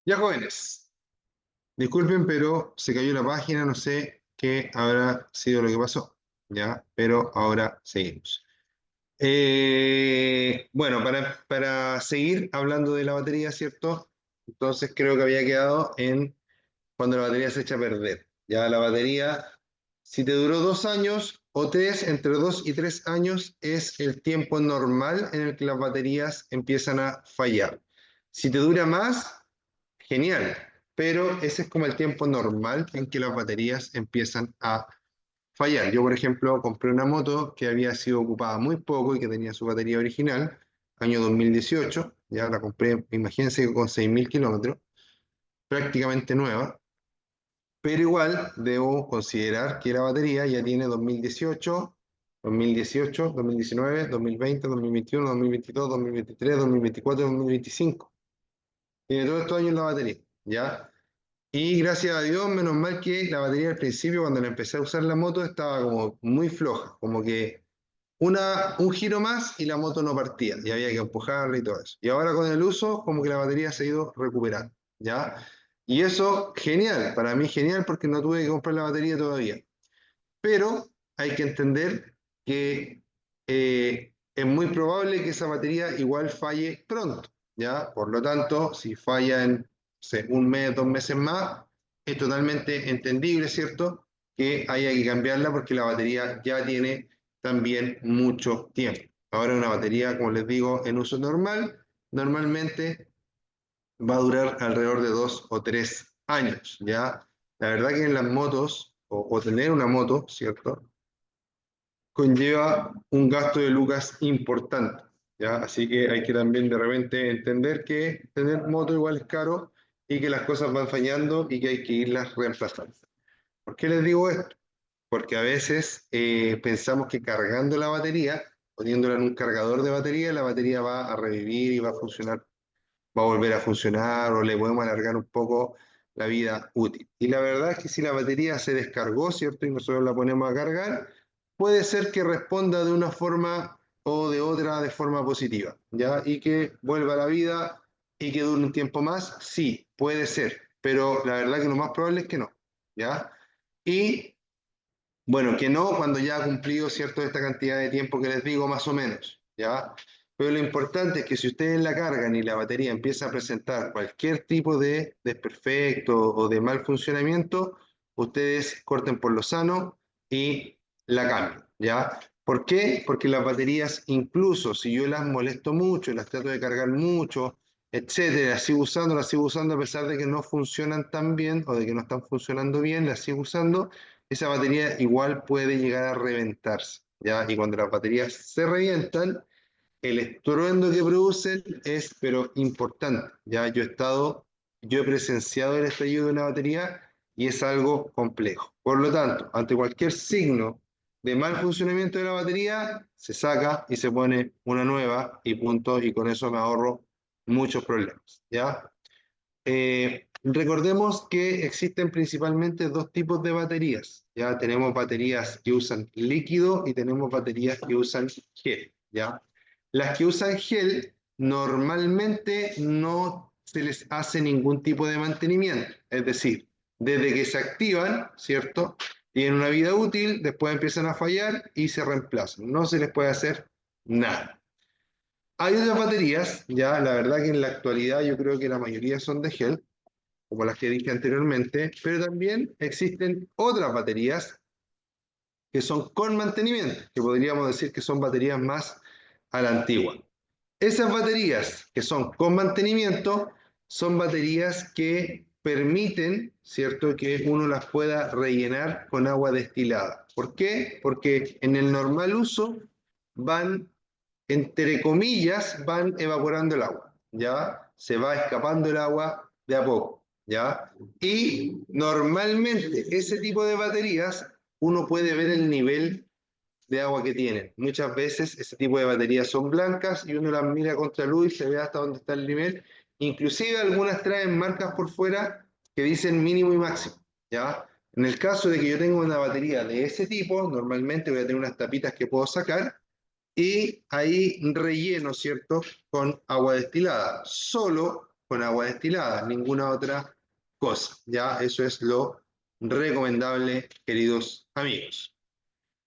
Ya jóvenes, disculpen, pero se cayó la página, no sé qué habrá sido lo que pasó, ya, pero ahora seguimos. Bueno, para seguir hablando de la batería, ¿cierto? Entonces creo que había quedado en cuando la batería se echa a perder. Ya la batería, si te duró 2 años o tres, entre 2 y 3 años es el tiempo normal en el que las baterías empiezan a fallar. Si te dura más, genial, pero ese es como el tiempo normal en que las baterías empiezan a fallar. Yo, por ejemplo, compré una moto que había sido ocupada muy poco y que tenía su batería original, año 2018, ya la compré, imagínense que con 6.000 kilómetros, prácticamente nueva, pero igual debo considerar que la batería ya tiene 2018, 2018, 2019, 2020, 2021, 2022, 2023, 2024, 2025. Tiene todos estos años la batería, ¿ya? Y gracias a Dios, menos mal que la batería al principio, cuando la empecé a usar la moto, estaba como muy floja, como que un giro más y la moto no partía, y había que empujarla y todo eso. Y ahora con el uso, como que la batería se ha ido recuperando, ¿ya? Y eso, genial, para mí genial porque no tuve que comprar la batería todavía. Pero hay que entender que es muy probable que esa batería igual falle pronto, ¿ya? Por lo tanto, si falla en, no sé, un mes, 2 meses más, es totalmente entendible, ¿cierto? Que haya que cambiarla porque la batería ya tiene también mucho tiempo. Ahora una batería, como les digo, en uso normal, normalmente va a durar alrededor de 2 o 3 años, ¿ya? La verdad que en las motos, o tener una moto, ¿cierto? Conlleva un gasto de lucas importante, ¿ya? Así que hay que también de repente entender que tener moto igual es caro y que las cosas van fallando y que hay que irlas reemplazando. ¿Por qué les digo esto? Porque a veces pensamos que cargando la batería, poniéndola en un cargador de batería, la batería va a revivir y va a funcionar, va a volver a funcionar o le podemos alargar un poco la vida útil. Y la verdad es que si la batería se descargó, ¿cierto? Y nosotros la ponemos a cargar, puede ser que responda de una forma o de otra de forma positiva, ¿ya? Y que vuelva a la vida y que dure un tiempo más, sí, puede ser, pero la verdad que lo más probable es que no, ¿ya? Y bueno, que no cuando ya ha cumplido, ¿cierto?, esta cantidad de tiempo que les digo, más o menos, ¿ya? Pero lo importante es que si ustedes la cargan y la batería empieza a presentar cualquier tipo de desperfecto o de mal funcionamiento, ustedes corten por lo sano y la cambien, ¿ya? ¿Por qué? Porque las baterías, incluso si yo las molesto mucho, las trato de cargar mucho, etcétera, las sigo usando a pesar de que no funcionan tan bien o de que no están funcionando bien, las sigo usando, esa batería igual puede llegar a reventarse, ¿ya? Y cuando las baterías se revientan, el estruendo que producen es, pero importante, ¿ya? Yo he presenciado el estallido de una batería y es algo complejo. Por lo tanto, ante cualquier signo de mal funcionamiento de la batería, se saca y se pone una nueva y punto, y con eso me ahorro muchos problemas, ¿ya? Recordemos que existen principalmente dos tipos de baterías. Ya tenemos baterías que usan líquido y tenemos baterías que usan gel. ¿Ya? Las que usan gel normalmente no se les hace ningún tipo de mantenimiento. Es decir, desde que se activan, ¿cierto? Tienen una vida útil, después empiezan a fallar y se reemplazan. No se les puede hacer nada. Hay otras baterías, ya la verdad que en la actualidad yo creo que la mayoría son de gel, como las que dije anteriormente, pero también existen otras baterías que son con mantenimiento, que podríamos decir que son baterías más a la antigua. Esas baterías que son con mantenimiento son baterías que permiten, ¿cierto?, que uno las pueda rellenar con agua destilada. ¿Por qué? Porque en el normal uso van, entre comillas, van evaporando el agua, ¿ya? Se va escapando el agua de a poco, ¿ya? Y normalmente ese tipo de baterías uno puede ver el nivel de agua que tienen. Muchas veces ese tipo de baterías son blancas y uno las mira contra luz y se ve hasta dónde está el nivel. Inclusive algunas traen marcas por fuera que dicen mínimo y máximo, ¿ya? En el caso de que yo tenga una batería de ese tipo, normalmente voy a tener unas tapitas que puedo sacar y ahí relleno, ¿cierto?, con agua destilada. Solo con agua destilada, ninguna otra cosa. Ya, eso es lo recomendable, queridos amigos.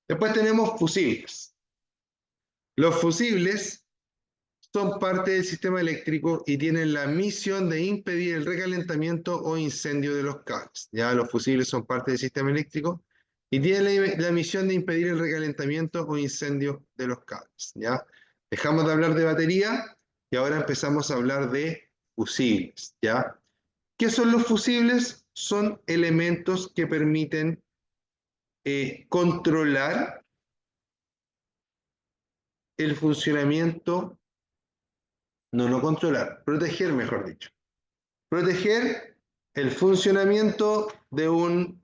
Después tenemos fusibles. Los fusibles son parte del sistema eléctrico y tienen la misión de impedir el recalentamiento o incendio de los cables. Ya los fusibles son parte del sistema eléctrico y tienen la misión de impedir el recalentamiento o incendio de los cables. Ya dejamos de hablar de batería y ahora empezamos a hablar de fusibles. Ya, ¿qué son los fusibles? Son elementos que permiten controlar el funcionamiento, no controlar, proteger, mejor dicho. Proteger el funcionamiento de un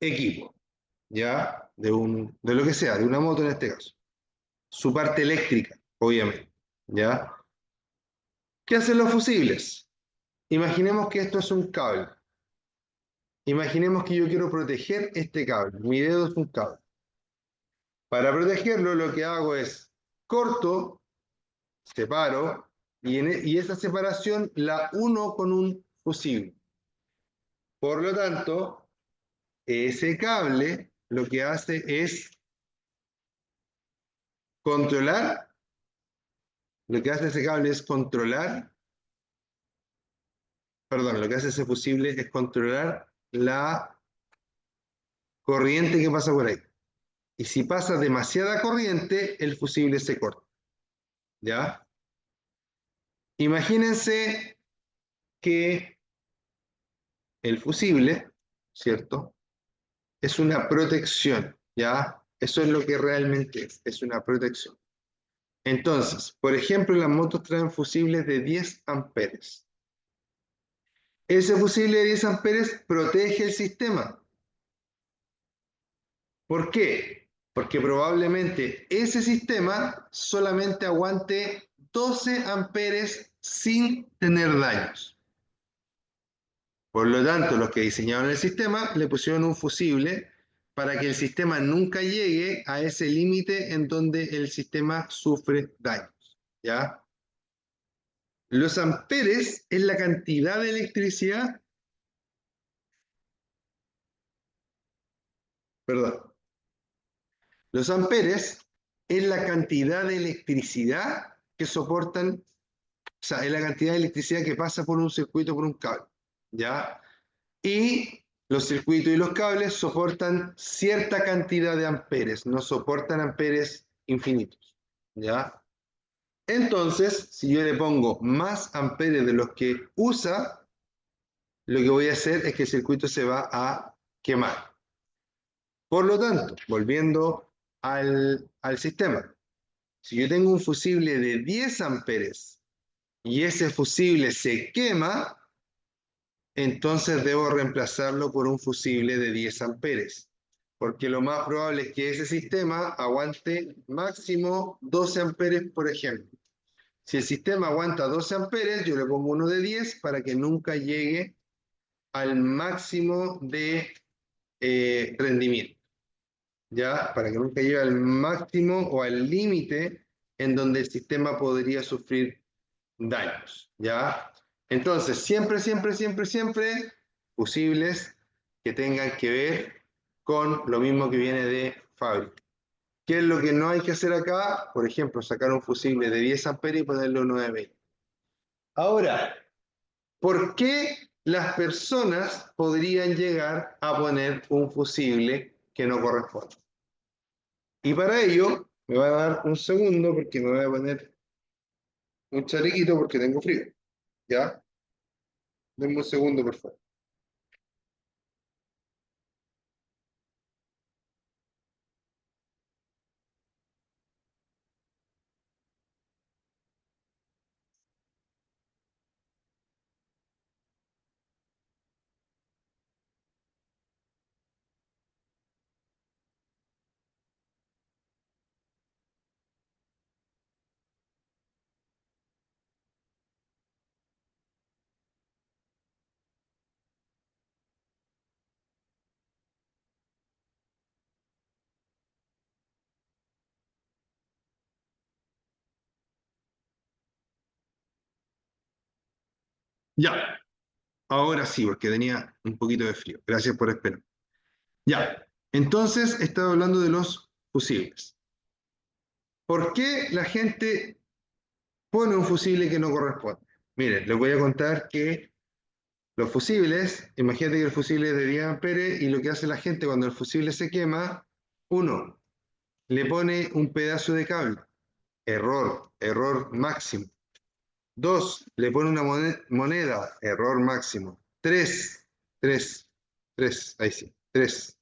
equipo, ¿ya? De lo que sea, de una moto en este caso. Su parte eléctrica, obviamente, ¿ya? ¿Qué hacen los fusibles? Imaginemos que esto es un cable. Imaginemos que yo quiero proteger este cable. Mi dedo es un cable. Para protegerlo, lo que hago es corto, separo, y esa separación la uno con un fusible. Por lo tanto, ese cable lo que hace es controlar, lo que hace ese cable es controlar, perdón, lo que hace ese fusible es controlar la corriente que pasa por ahí. Y si pasa demasiada corriente, el fusible se corta. ¿Ya? Imagínense que el fusible, ¿cierto? Es una protección, ¿ya? Eso es lo que realmente es una protección. Entonces, por ejemplo, las motos traen fusibles de 10 amperes. Ese fusible de 10 amperes protege el sistema. ¿Por qué? Porque probablemente ese sistema solamente aguante 12 amperes sin tener daños. Por lo tanto, los que diseñaron el sistema le pusieron un fusible para que el sistema nunca llegue a ese límite en donde el sistema sufre daños. ¿Ya? Los amperes es la cantidad de electricidad, perdón, los amperes es la cantidad de electricidad que soportan, o sea, es la cantidad de electricidad que pasa por un circuito, por un cable, ¿ya? Y los circuitos y los cables soportan cierta cantidad de amperes, no soportan amperes infinitos, ¿ya? Entonces, si yo le pongo más amperes de los que usa, lo que voy a hacer es que el circuito se va a quemar. Por lo tanto, volviendo al sistema, si yo tengo un fusible de 10 amperes y ese fusible se quema, entonces debo reemplazarlo por un fusible de 10 amperes, porque lo más probable es que ese sistema aguante máximo 12 amperes, por ejemplo. Si el sistema aguanta 12 amperes, yo le pongo uno de 10 para que nunca llegue al máximo de rendimiento, ¿ya? Para que nunca llegue al máximo o al límite en donde el sistema podría sufrir daños, ¿ya? Entonces, siempre, siempre, siempre, siempre fusibles que tengan que ver con lo mismo que viene de fábrica. ¿Qué es lo que no hay que hacer acá? Por ejemplo, sacar un fusible de 10 amperes y ponerle uno de 20. Ahora, ¿por qué las personas podrían llegar a poner un fusible que no corresponde? Y para ello, me va a dar un segundo porque me voy a poner un chalequito porque tengo frío. ¿Ya? Denme un segundo, por favor. Ya, ahora sí, porque tenía un poquito de frío. Gracias por esperar. Ya, entonces estaba hablando de los fusibles. ¿Por qué la gente pone un fusible que no corresponde? Miren, les voy a contar que los fusibles, imagínate que el fusible es de 10 amperes y lo que hace la gente cuando el fusible se quema, uno, le pone un pedazo de cable. Error, error máximo. Dos, le pone una moneda, error máximo. Tres, ahí sí, tres.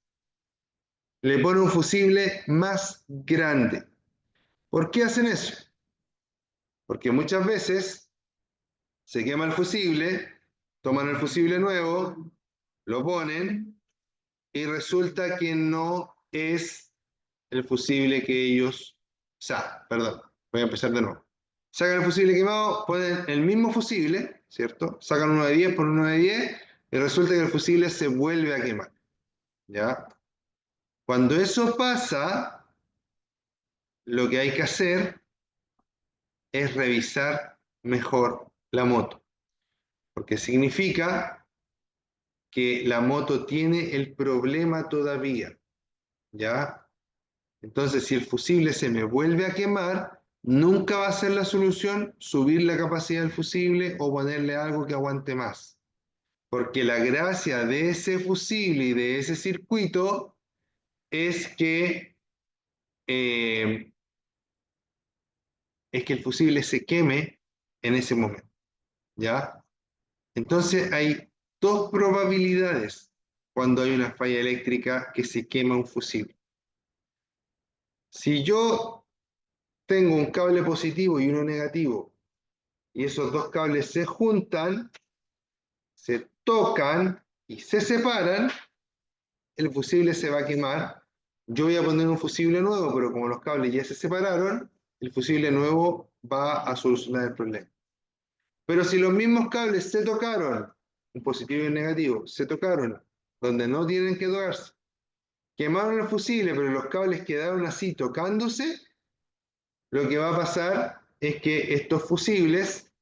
Le pone un fusible más grande. ¿Por qué hacen eso? Porque muchas veces se quema el fusible, toman el fusible nuevo, lo ponen y resulta que no es el fusible que ellos... O sea, perdón, voy a empezar de nuevo. Sacan el fusible quemado, ponen el mismo fusible, ¿cierto? Sacan uno de 10 por uno de 10 y resulta que el fusible se vuelve a quemar, ¿ya? Cuando eso pasa, lo que hay que hacer es revisar mejor la moto, porque significa que la moto tiene el problema todavía, ¿ya? Entonces, si el fusible se me vuelve a quemar, nunca va a ser la solución subir la capacidad del fusible o ponerle algo que aguante más. Porque la gracia de ese fusible y de ese circuito eh, es que el fusible se queme en ese momento, ¿ya? Entonces hay dos probabilidades cuando hay una falla eléctrica que se quema un fusible. Si yo tengo un cable positivo y uno negativo, y esos dos cables se juntan, se tocan y se separan, el fusible se va a quemar. Yo voy a poner un fusible nuevo, pero como los cables ya se separaron, el fusible nuevo va a solucionar el problema. Pero si los mismos cables se tocaron, un positivo y un negativo, se tocaron donde no tienen que tocarse, quemaron el fusible, pero los cables quedaron así tocándose, lo que va a pasar es que estos fusibles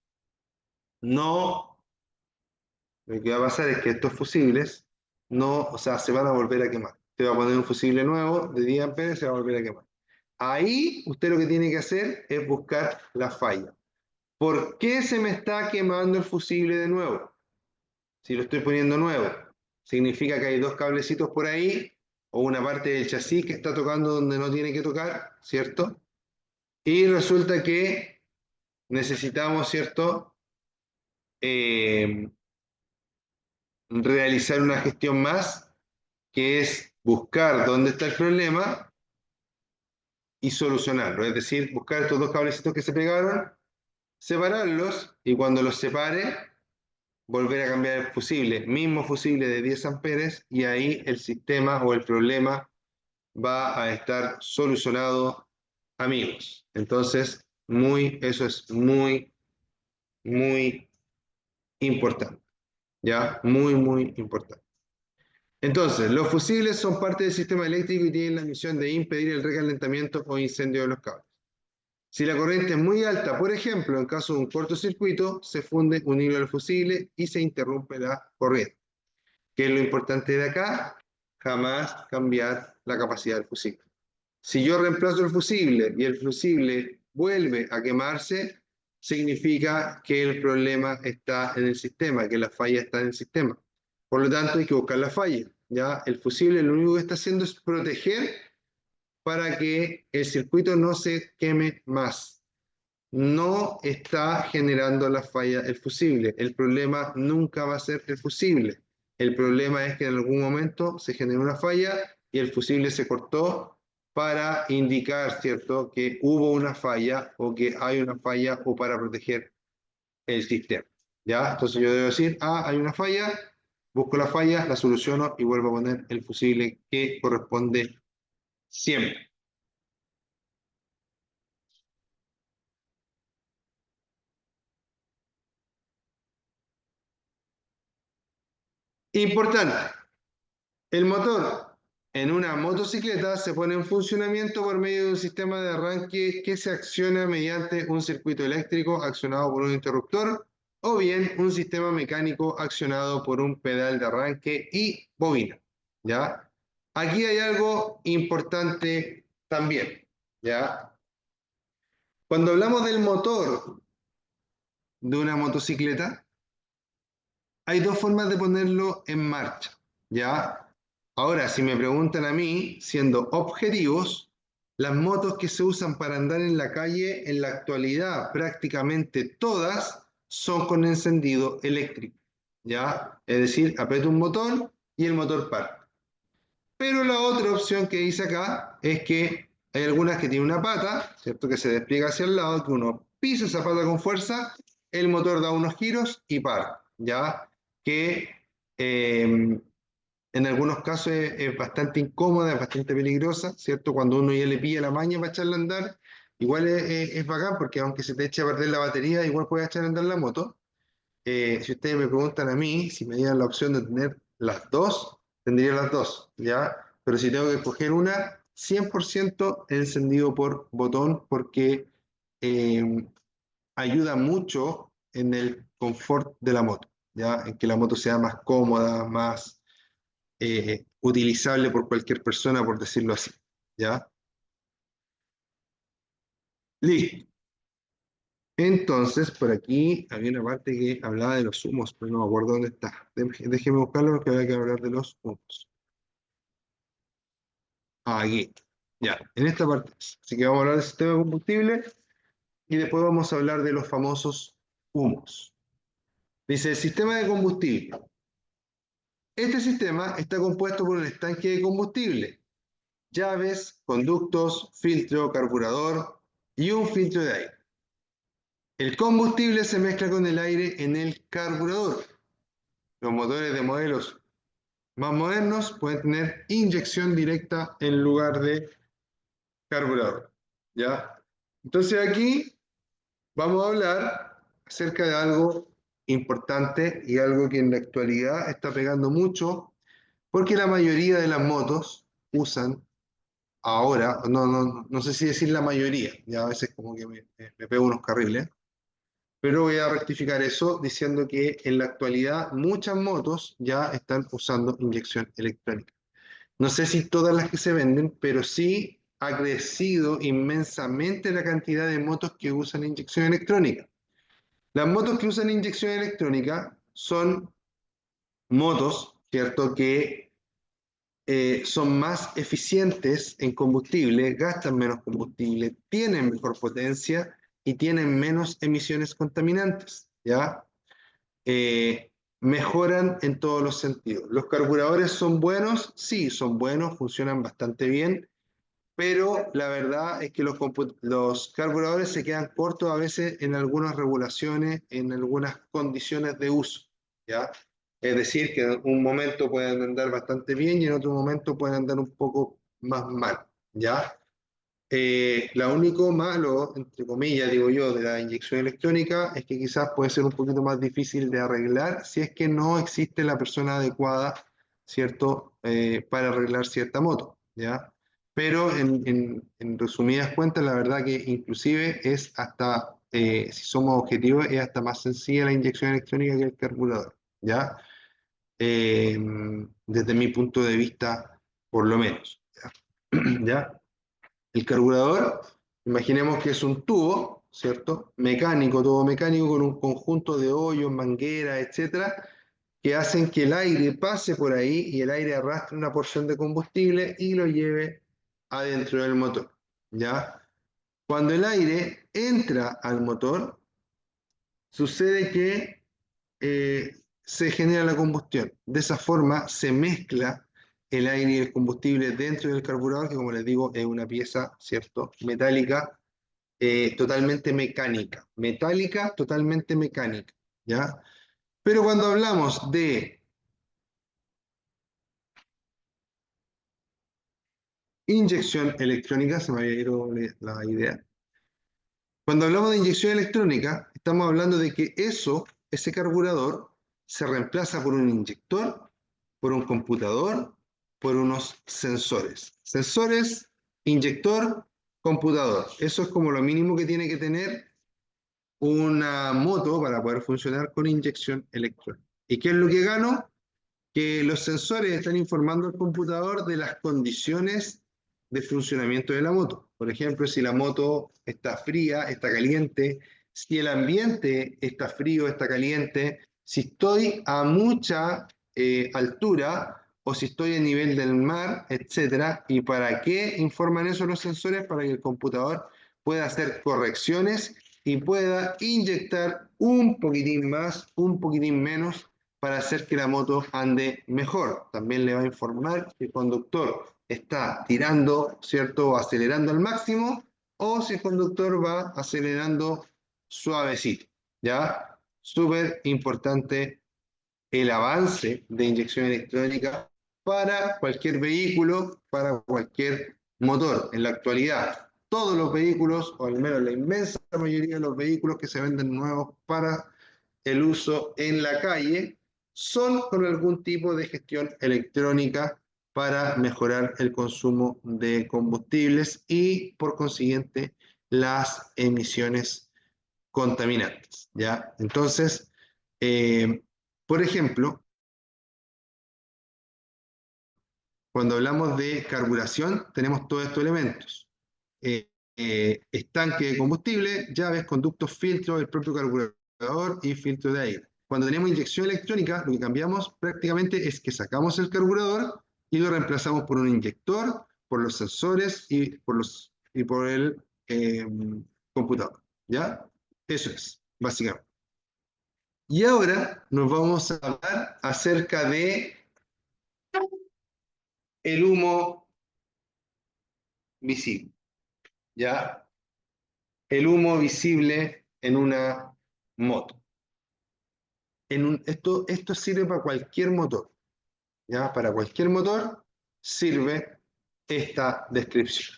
no, lo que va a pasar es que estos fusibles no, o sea, se van a volver a quemar. Te va a poner un fusible nuevo de 10 amperes, se va a volver a quemar. Ahí usted lo que tiene que hacer es buscar la falla. ¿Por qué se me está quemando el fusible de nuevo? Si lo estoy poniendo nuevo, significa que hay dos cablecitos por ahí o una parte del chasis que está tocando donde no tiene que tocar, ¿cierto? Y resulta que necesitamos, ¿cierto? Eh, realizar una gestión más, que es buscar dónde está el problema y solucionarlo. Es decir, buscar estos dos cablecitos que se pegaron, separarlos y cuando los separe, volver a cambiar el fusible, mismo fusible de 10 amperes y ahí el sistema o el problema va a estar solucionado, amigos. Entonces, eso es muy, muy importante. ¿Ya? Muy, muy importante. Entonces, los fusibles son parte del sistema eléctrico y tienen la misión de impedir el recalentamiento o incendio de los cables. Si la corriente es muy alta, por ejemplo, en caso de un cortocircuito, se funde un hilo del fusible y se interrumpe la corriente. ¿Qué es lo importante de acá? Jamás cambiar la capacidad del fusible. Si yo reemplazo el fusible y el fusible vuelve a quemarse, significa que el problema está en el sistema, que la falla está en el sistema. Por lo tanto, hay que buscar la falla. ¿Ya? El fusible lo único que está haciendo es proteger para que el circuito no se queme más. No está generando la falla el fusible. El problema nunca va a ser el fusible. El problema es que en algún momento se generó una falla y el fusible se cortó para indicar, ¿cierto?, que hubo una falla o que hay una falla o para proteger el sistema. ¿Ya? Entonces yo debo decir, hay una falla, busco la falla, la soluciono y vuelvo a poner el fusible que corresponde siempre. Importante. El motor en una motocicleta se pone en funcionamiento por medio de un sistema de arranque que se acciona mediante un circuito eléctrico accionado por un interruptor o bien un sistema mecánico accionado por un pedal de arranque y bobina, ¿ya? Aquí hay algo importante también, ¿ya? Cuando hablamos del motor de una motocicleta, hay dos formas de ponerlo en marcha, ¿ya? Ahora, si me preguntan a mí, siendo objetivos, las motos que se usan para andar en la calle en la actualidad, prácticamente todas son con encendido eléctrico, ¿ya? Es decir, aprieto un botón y el motor para. Pero la otra opción que dice acá es que hay algunas que tienen una pata, ¿cierto? Que se despliega hacia el lado, que uno pisa esa pata con fuerza, el motor da unos giros y para, ¿ya? Que en algunos casos es bastante incómoda, es bastante peligrosa, ¿cierto? Cuando uno ya le pilla la maña para echarla a andar, igual es bacán porque aunque se te eche a perder la batería, igual puedes echar a andar la moto. Si ustedes me preguntan a mí, si me dieran la opción de tener las dos, tendría las dos, ¿ya? Pero si tengo que escoger una, 100% encendido por botón porque eh, ayuda mucho en el confort de la moto, ¿ya? En que la moto sea más cómoda, más utilizable por cualquier persona, por decirlo así, ¿ya? Listo. Entonces, por aquí había una parte que hablaba de los humos, pero no me acuerdo dónde está. Déjeme buscarlo porque había que hablar de los humos. Ah, aquí. Ya, en esta parte. Así que vamos a hablar del sistema de combustible y después vamos a hablar de los famosos humos. Dice, el sistema de combustible. Este sistema está compuesto por un estanque de combustible, llaves, conductos, filtro, carburador y un filtro de aire. El combustible se mezcla con el aire en el carburador. Los motores de modelos más modernos pueden tener inyección directa en lugar de carburador. ¿Ya? Entonces aquí vamos a hablar acerca de algo importante y algo que en la actualidad está pegando mucho porque la mayoría de las motos usan ahora, no sé si decir la mayoría, ya a veces como que me pego unos carriles, pero voy a rectificar eso diciendo que en la actualidad muchas motos ya están usando inyección electrónica. No sé si todas las que se venden, pero sí ha crecido inmensamente la cantidad de motos que usan inyección electrónica. Las motos que usan inyección electrónica son motos, ¿cierto?, que son más eficientes en combustible, gastan menos combustible, tienen mejor potencia y tienen menos emisiones contaminantes, ¿ya? Mejoran en todos los sentidos. ¿Los carburadores son buenos? Sí, son buenos, funcionan bastante bien, pero la verdad es que los carburadores se quedan cortos a veces en algunas regulaciones, en algunas condiciones de uso, ¿ya? Es decir, que en un momento pueden andar bastante bien y en otro momento pueden andar un poco más mal, ¿ya? Lo único malo, entre comillas, digo yo, de la inyección electrónica es que quizás puede ser un poquito más difícil de arreglar si es que no existe la persona adecuada, ¿cierto? Para arreglar cierta moto, ¿ya? Pero en resumidas cuentas, la verdad que inclusive es hasta, si somos objetivos, es hasta más sencilla la inyección electrónica que el carburador, ¿ya? Eh, Desde mi punto de vista, por lo menos, ¿ya? ¿Ya? El carburador, imaginemos que es un tubo, ¿cierto? Mecánico, tubo mecánico con un conjunto de hoyos, mangueras, etcétera, que hacen que el aire pase por ahí y el aire arrastre una porción de combustible y lo lleve adentro del motor, ¿ya? Cuando el aire entra al motor, sucede que se genera la combustión. De esa forma se mezcla el aire y el combustible dentro del carburador, que como les digo es una pieza, ¿cierto? Metálica, totalmente mecánica. Metálica, totalmente mecánica, ¿ya? Pero cuando hablamos de inyección electrónica, se me había ido la idea. Cuando hablamos de inyección electrónica, estamos hablando de que ese carburador, se reemplaza por un inyector, por un computador, por unos sensores. Sensores, inyector, computador. Eso es como lo mínimo que tiene que tener una moto para poder funcionar con inyección electrónica. ¿Y qué es lo que gano? Que los sensores están informando al computador de las condiciones de funcionamiento de la moto. Por ejemplo, si la moto está fría, está caliente, si el ambiente está frío, está caliente, si estoy a mucha altura o si estoy a nivel del mar, etcétera. ¿Y para qué informan eso los sensores? Para que el computador pueda hacer correcciones y pueda inyectar un poquitín más, un poquitín menos para hacer que la moto ande mejor. También le va a informar si el conductor está tirando, ¿cierto? O acelerando al máximo, o si el conductor va acelerando suavecito, ¿ya? Súper importante el avance de inyección electrónica para cualquier vehículo, para cualquier motor. En la actualidad, todos los vehículos, o al menos la inmensa mayoría de los vehículos que se venden nuevos para el uso en la calle, son con algún tipo de gestión electrónica para mejorar el consumo de combustibles y, por consiguiente, las emisiones contaminantes, ¿ya? Entonces, por ejemplo, cuando hablamos de carburación, tenemos todos estos elementos. Eh, Estanque de combustible, llaves, conductos, filtros, el propio carburador y filtro de aire. Cuando tenemos inyección electrónica, lo que cambiamos prácticamente es que sacamos el carburador y lo reemplazamos por un inyector, por los sensores y por el computador. ¿Ya? Eso es, básicamente. Y ahora nos vamos a hablar acerca de el humo visible. ¿Ya? El humo visible en una moto. Esto sirve para cualquier motor, ¿ya? Para cualquier motor sirve esta descripción.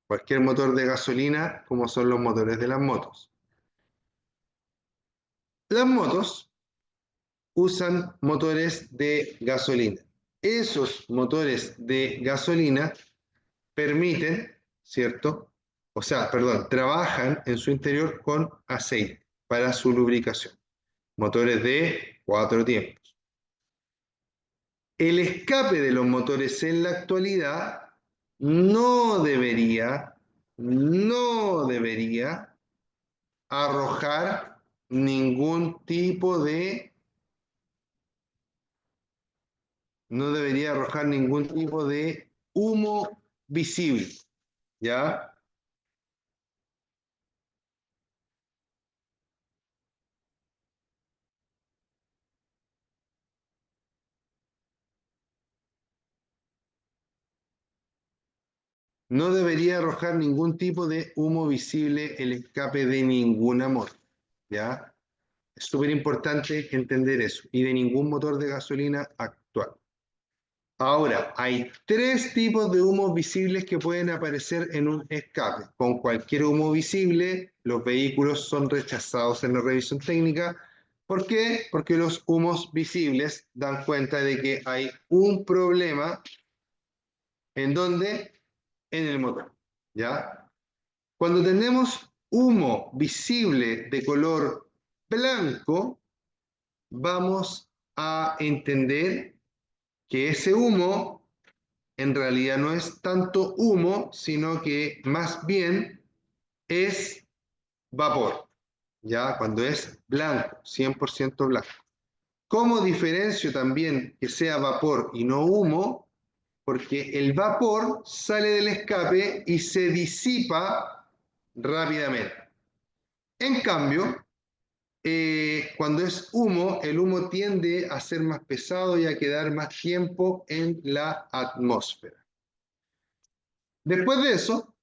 Cualquier motor de gasolina, como son los motores de las motos. Las motos usan motores de gasolina. Esos motores de gasolina permiten, ¿cierto? O sea, perdón, trabajan en su interior con aceite para su lubricación. Motores de 4 tiempos. El escape de los motores en la actualidad no debería arrojar ningún tipo de, no debería arrojar ningún tipo de humo visible, ¿ya? No debería arrojar ningún tipo de humo visible el escape de ninguna moto, ¿ya? Es súper importante entender eso, y de ningún motor de gasolina actual. Ahora, hay 3 tipos de humos visibles que pueden aparecer en un escape. Con cualquier humo visible, los vehículos son rechazados en la revisión técnica. ¿Por qué? Porque los humos visibles dan cuenta de que hay un problema. ¿En dónde? En el motor, ¿ya? Cuando tenemos humo visible de color blanco, vamos a entender que ese humo en realidad no es tanto humo, sino que más bien es vapor, ¿ya? Cuando es blanco, 100% blanco. ¿Cómo diferencio también que sea vapor y no humo? Porque el vapor sale del escape y se disipa rápidamente. En cambio, cuando es humo, el humo tiende a ser más pesado y a quedar más tiempo en la atmósfera. Después de eso,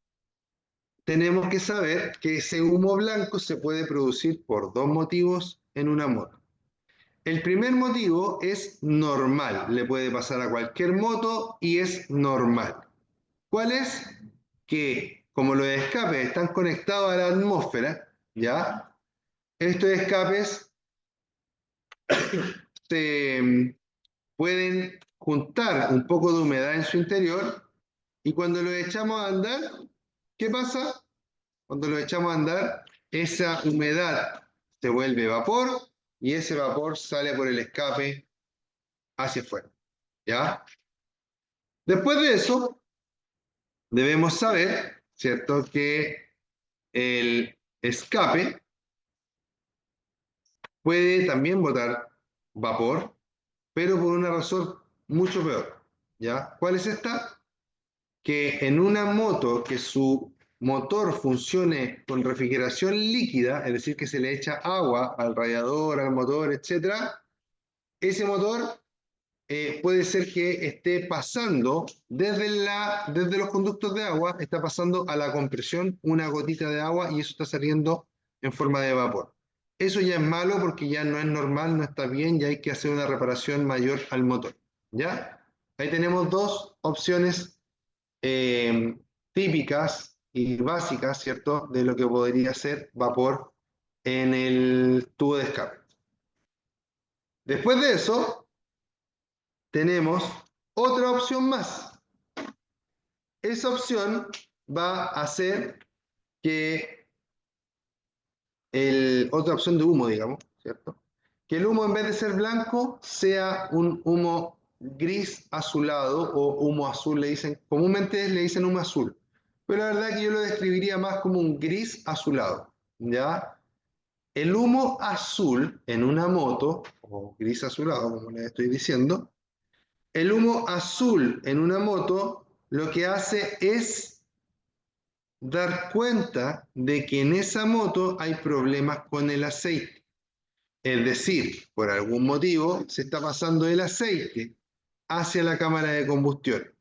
tenemos que saber que ese humo blanco se puede producir por 2 motivos en una moto. El primer motivo es normal, le puede pasar a cualquier moto y es normal. ¿Cuál es? Que como los escapes están conectados a la atmósfera, ¿ya? Estos escapes se pueden juntar un poco de humedad en su interior y cuando los echamos a andar, ¿qué pasa? Cuando los echamos a andar, esa humedad se vuelve vapor y ese vapor sale por el escape hacia afuera. ¿Ya? Después de eso, debemos saber, ¿cierto?, que el escape puede también botar vapor, pero por una razón mucho peor. ¿Ya? ¿Cuál es esta? Que en una moto que su motor funcione con refrigeración líquida, es decir, que se le echa agua al radiador, al motor, etcétera, ese motor puede ser que esté pasando desde los conductos de agua, está pasando a la compresión una gotita de agua y eso está saliendo en forma de vapor. Eso ya es malo porque ya no es normal, no está bien y hay que hacer una reparación mayor al motor. ¿Ya? Ahí tenemos dos opciones eh, típicas y básicas, ¿cierto?, de lo que podría ser vapor en el tubo de escape. Después de eso, tenemos otra opción más. Esa opción va a hacer que otra opción de humo, digamos, ¿cierto? Que el humo en vez de ser blanco sea un humo gris azulado o humo azul, le dicen, comúnmente le dicen humo azul, pero la verdad que yo lo describiría más como un gris azulado, ¿ya? El humo azul en una moto, o gris azulado, como les estoy diciendo, el humo azul en una moto lo que hace es dar cuenta de que en esa moto hay problemas con el aceite. Es decir, por algún motivo se está pasando el aceite hacia la cámara de combustión.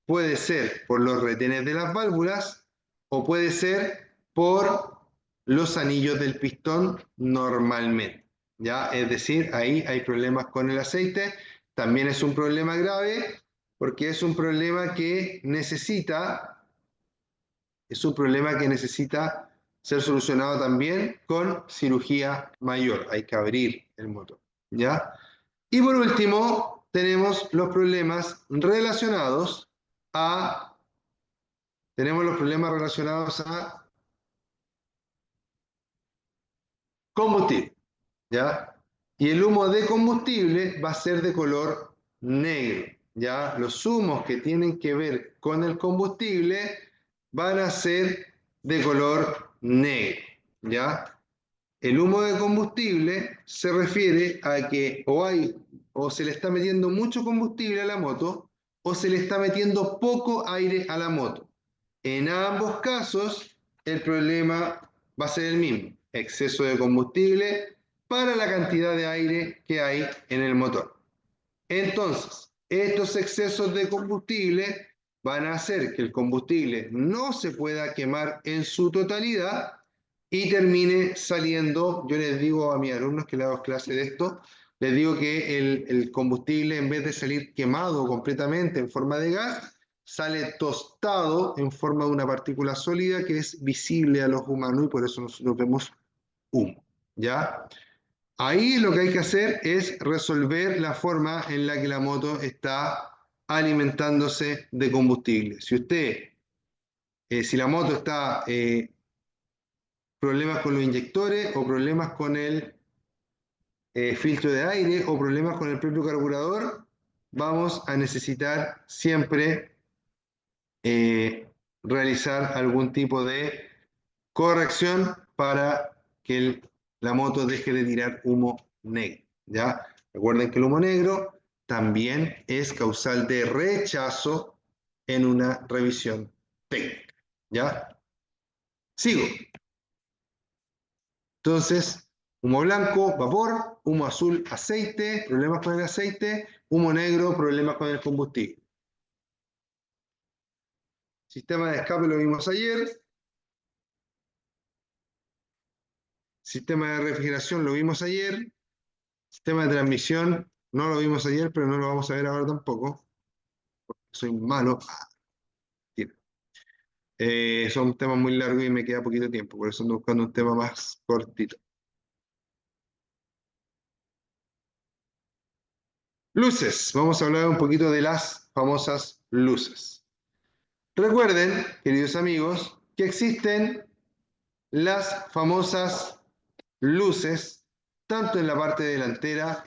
Puede ser por los retenes de las válvulas o puede ser por los anillos del pistón normalmente. ¿Ya? Es decir, ahí hay problemas con el aceite. También es un problema grave porque es un problema que necesita ser solucionado también con cirugía mayor. Hay que abrir el motor. ¿Ya? Y por último, tenemos los problemas relacionados a combustible, ¿ya? Y el humo de combustible va a ser de color negro, ¿ya? Los humos que tienen que ver con el combustible van a ser de color negro, ¿ya? El humo de combustible se refiere a que o se le está metiendo mucho combustible a la moto o se le está metiendo poco aire a la moto. En ambos casos, el problema va a ser el mismo, exceso de combustible para la cantidad de aire que hay en el motor. Entonces, estos excesos de combustible van a hacer que el combustible no se pueda quemar en su totalidad y termine saliendo. Yo les digo a mis alumnos que les hago clase de esto, les digo que el combustible, en vez de salir quemado completamente en forma de gas, sale tostado en forma de una partícula sólida que es visible a los humanos y por eso nosotros vemos humo. ¿Ya? Ahí lo que hay que hacer es resolver la forma en la que la moto está alimentándose de combustible. Si la moto está problemas con los inyectores o problemas con el filtro de aire o problemas con el propio carburador, vamos a necesitar siempre realizar algún tipo de corrección para que la moto deje de tirar humo negro. ¿Ya? Recuerden que el humo negro también es causal de rechazo en una revisión técnica. ¿Ya? Sigo. Entonces, humo blanco, vapor; humo azul, aceite, problemas con el aceite; humo negro, problemas con el combustible. Sistema de escape lo vimos ayer. Sistema de refrigeración lo vimos ayer. Sistema de transmisión no lo vimos ayer, pero no lo vamos a ver ahora tampoco. Soy malo. Son temas muy largos y me queda poquito tiempo, por eso ando buscando un tema más cortito. Luces. Vamos a hablar un poquito de las famosas luces. Recuerden, queridos amigos, que existen las famosas luces, tanto en la parte delantera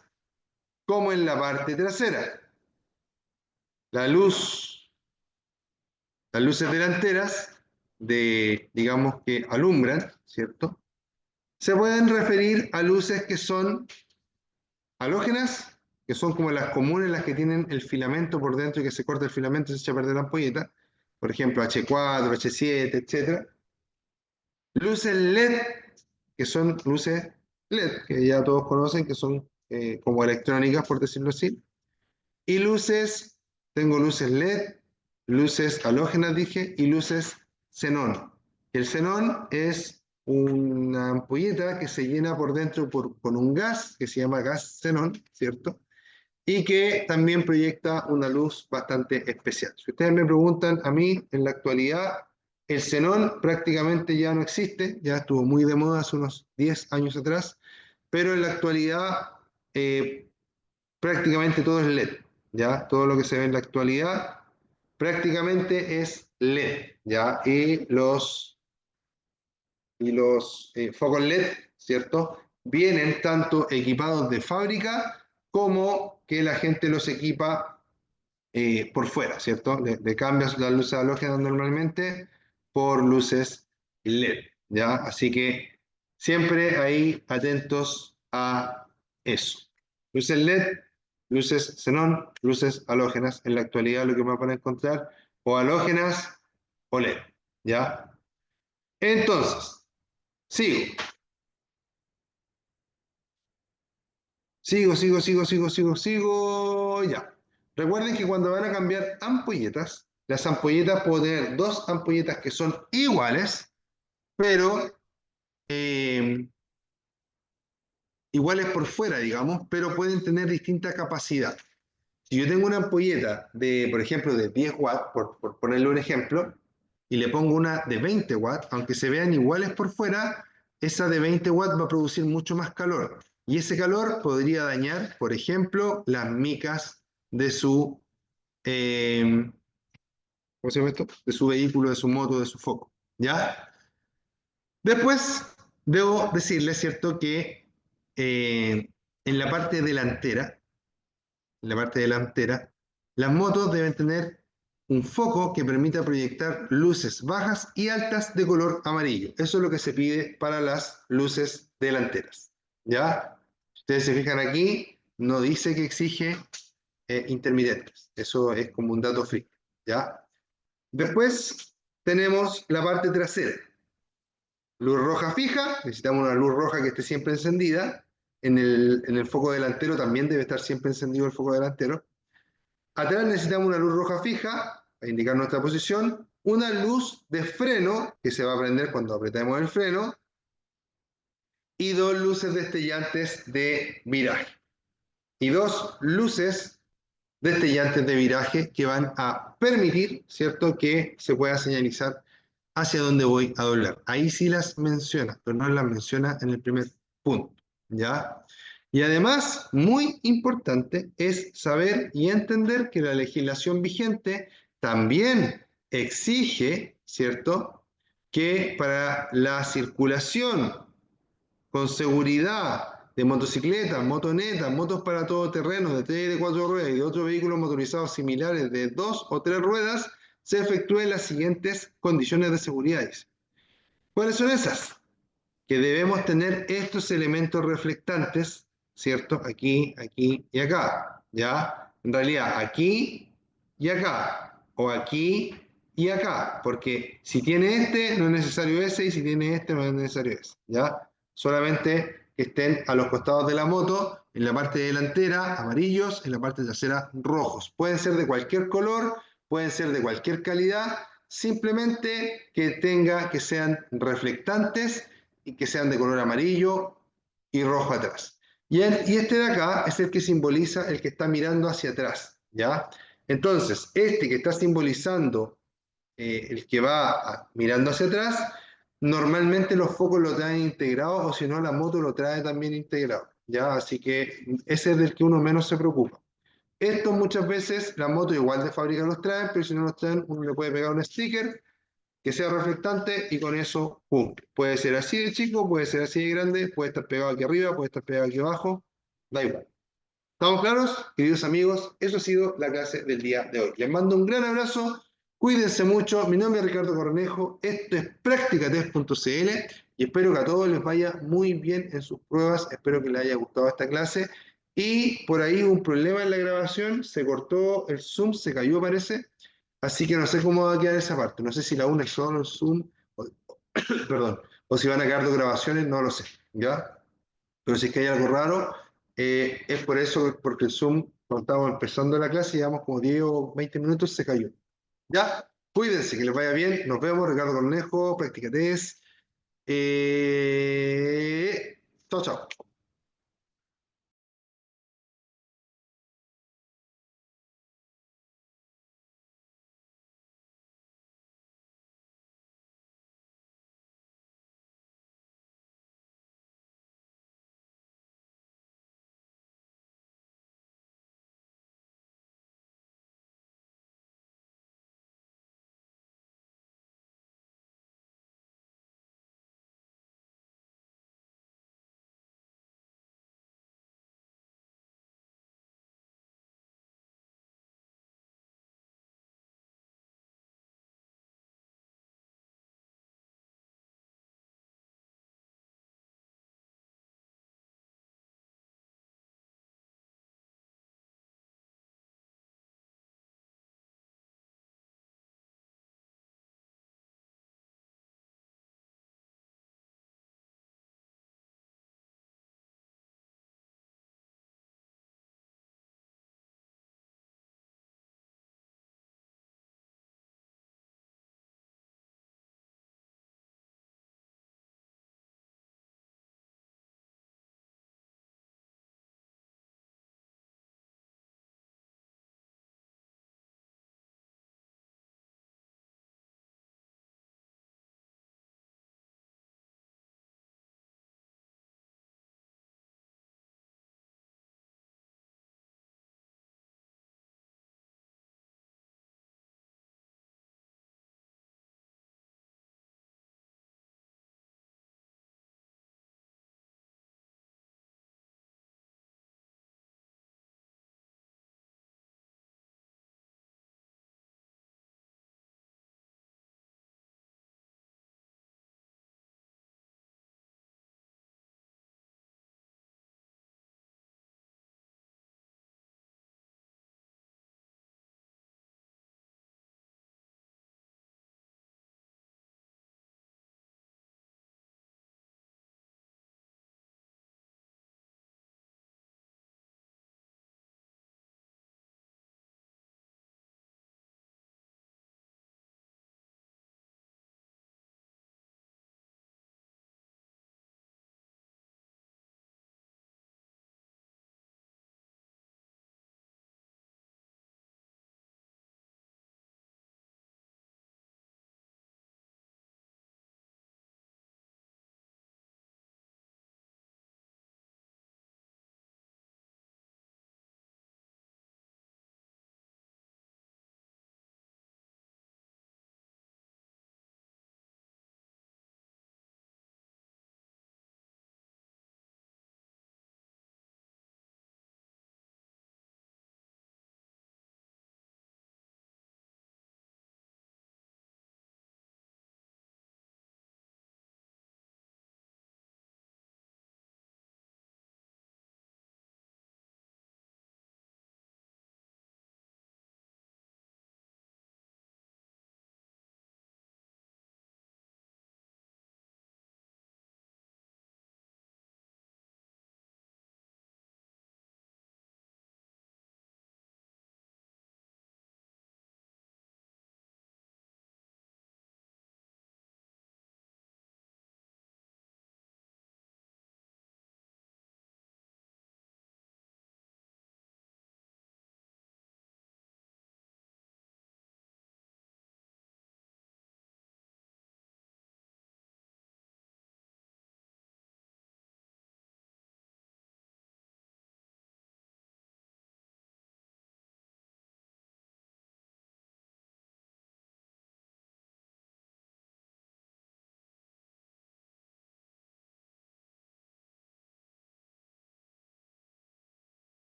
como en la parte trasera. La luz, las luces delanteras, digamos que alumbran, ¿cierto? Se pueden referir a luces que son halógenas, que son como las comunes, las que tienen el filamento por dentro y que se corta el filamento y se echa a perder la ampolleta. Por ejemplo, H4, H7, etc. Luces LED, que son luces LED, que ya todos conocen, que son como electrónicas, por decirlo así. Y luces, tengo luces LED, luces halógenas, dije, y luces xenón. El xenón es una ampolleta que se llena por dentro con un gas, que se llama gas xenón, ¿cierto? Y que también proyecta una luz bastante especial. Si ustedes me preguntan a mí, en la actualidad, el xenón prácticamente ya no existe, ya estuvo muy de moda hace unos 10 años atrás, pero en la actualidad prácticamente todo es LED, ¿ya? Todo lo que se ve en la actualidad prácticamente es LED, ¿ya? Y los focos LED, ¿cierto? Vienen tanto equipados de fábrica como que la gente los equipa por fuera, ¿cierto? Le cambias las luces halógenas normalmente por luces LED, ¿ya? Así que siempre ahí atentos a eso. Luces LED, luces xenón, luces halógenas. En la actualidad lo que van a encontrar o halógenas o LED, ¿ya? Entonces, sigo. Sigo, ya. Recuerden que cuando van a cambiar ampolletas, las ampolletas puedo tener dos ampolletas que son iguales, pero eh, iguales por fuera, digamos, pero pueden tener distinta capacidad. Si yo tengo una ampolleta de, por ejemplo, de 10 watts, por ponerle un ejemplo, y le pongo una de 20 watts, aunque se vean iguales por fuera, esa de 20 watts va a producir mucho más calor. Y ese calor podría dañar, por ejemplo, las micas de su, eh, ¿cómo se llama esto? De su vehículo, de su moto, de su foco. ¿Ya? Después, debo decirles, ¿cierto?, que en la parte delantera, las motos deben tener un foco que permita proyectar luces bajas y altas de color amarillo. Eso es lo que se pide para las luces delanteras. ¿Ya? Ustedes se fijan aquí, no dice que exige intermitentes. Eso es como un dato free. ¿Ya? Después tenemos la parte trasera. Luz roja fija, necesitamos una luz roja que esté siempre encendida. En el foco delantero también debe estar siempre encendido el foco delantero. Atrás necesitamos una luz roja fija para indicar nuestra posición, una luz de freno que se va a prender cuando apretemos el freno y dos luces destellantes de viraje. Y dos luces destellantes de viraje que van a permitir, ¿cierto?, que se pueda señalizar hacia dónde voy a doblar. Ahí sí las menciona, pero no las menciona en el primer punto, ¿ya? Y además, muy importante es saber y entender que la legislación vigente también exige, ¿cierto?, que para la circulación con seguridad de motocicletas, motonetas, motos para todo terreno, de 3 y de 4 ruedas y de otros vehículos motorizados similares de 2 o 3 ruedas, se efectúen las siguientes condiciones de seguridad. ¿Cuáles son esas? Que debemos tener estos elementos reflectantes, ¿cierto? Aquí, aquí y acá, ¿ya? En realidad, aquí y acá, o aquí y acá, porque si tiene este, no es necesario ese, y si tiene este, no es necesario ese, ¿ya? Solamente que estén a los costados de la moto, en la parte delantera, amarillos, en la parte trasera, rojos. Pueden ser de cualquier color, pueden ser de cualquier calidad, simplemente que sean reflectantes y que sean de color amarillo y rojo atrás. Y este de acá es el que simboliza el que está mirando hacia atrás, ¿ya? Entonces, este que está simbolizando el que va mirando hacia atrás, normalmente los focos lo traen integrados o si no la moto lo trae también integrado, ¿ya? Así que ese es del que uno menos se preocupa. Estos muchas veces la moto igual de fábrica los traen, pero si no los traen uno le puede pegar un sticker que sea reflectante y con eso cumple. Puede ser así de chico, puede ser así de grande, puede estar pegado aquí arriba, puede estar pegado aquí abajo, da igual. ¿Estamos claros? Queridos amigos, eso ha sido la clase del día de hoy. Les mando un gran abrazo, cuídense mucho, mi nombre es Ricardo Cornejo, esto es practicatest.cl y espero que a todos les vaya muy bien en sus pruebas, espero que les haya gustado esta clase y por ahí hubo un problema en la grabación, se cortó el Zoom, se cayó parece, así que no sé cómo va a quedar esa parte, no sé si la una es solo el Zoom, o, perdón, o si van a quedar dos grabaciones, no lo sé, ¿ya? Pero si es que hay algo raro, es por eso, porque el Zoom, cuando estábamos empezando la clase, llevamos como 10 o 20 minutos, se cayó. Ya, cuídense, que les vaya bien. Nos vemos, Ricardo Cornejo, Practicates. Chao, chao.